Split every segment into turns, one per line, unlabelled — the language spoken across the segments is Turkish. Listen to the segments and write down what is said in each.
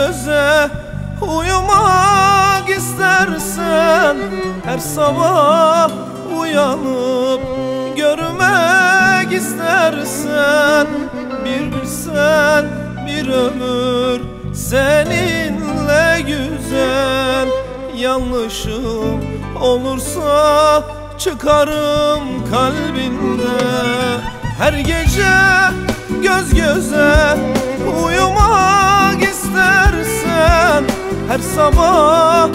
göze uyumak istersen, her sabah uyanıp görmek istersen, bir bilsen bir ömür seninle güzel. Yanlışım olursa çıkarım kalbinde. Her gece göz göze uyumak istersen, her sabah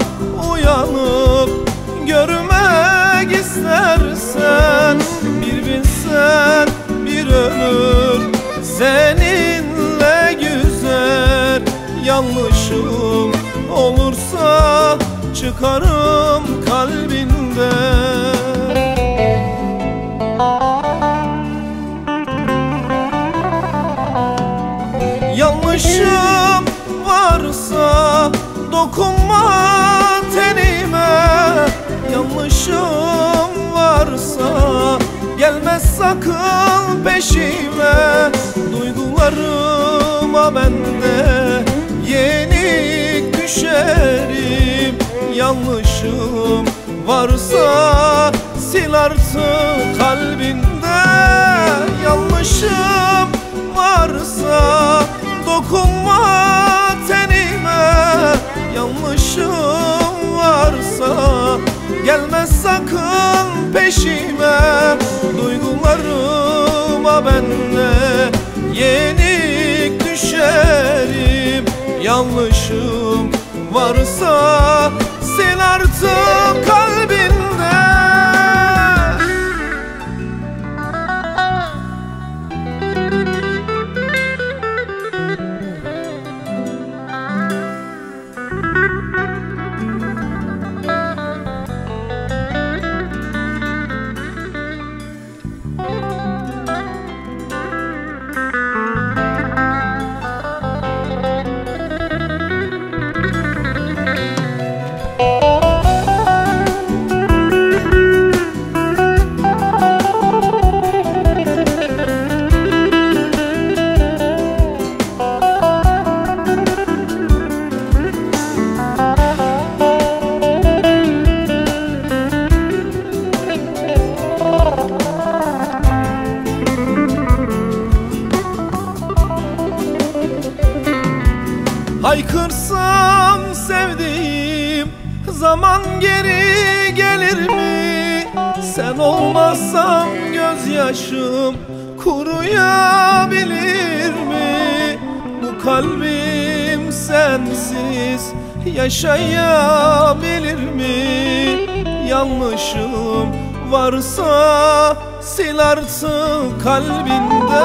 uyanıp görmek istersen, bir bilsen bir ömür seninle güzel. Yanlışım olursa çıkarım kalbinde. Yanlışım varsa dokunma tenime. Yanlışım varsa gelme sakın peşime. Duygularıma bende yenik düşerim. Yanlışım varsa sil artık kalbinde. Yanlışım varsa dokunma tenime. Yanlışım varsa gelme sakın peşime. Duygularıma bende yenik düşerim. Yanlışım varsa sil artık kalbinde. Haykırsam sevdiğim zaman geri gelir mi? Sen olmazsan gözyaşım kuruyabilir mi? Bu kalbim sensiz yaşayabilir mi? Yanlışım varsa sil artık kalbinde.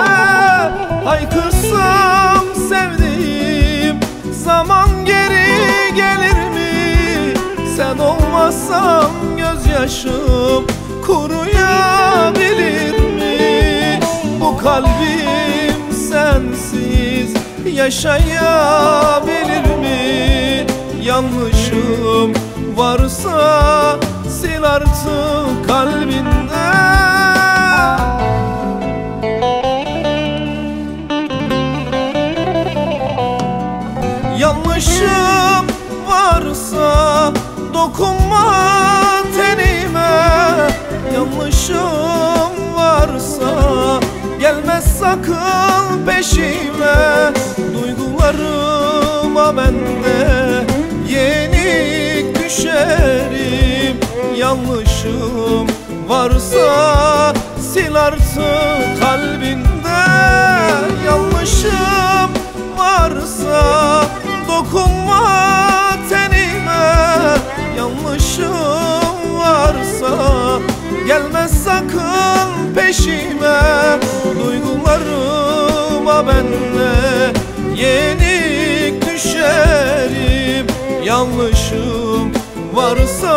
Haykırsam sevdiğim zaman geri gelir mi? Sen olmazsan gözyaşım kuruyabilir mi? Bu kalbim sensiz yaşayabilir mi? Yanlışım varsa sil artık kalbinde. Yanlışım varsa dokunma tenime. Yanlışım varsa gelme sakın peşime. Duygularıma bende yenik düşerim. Yanlışım varsa sil artık kalbinde. Yanlışım varsa dokunma tenime. Yanlışım varsa gelme sakın peşime. Duygularıma bende yenik düşerim. Yanlışım varsa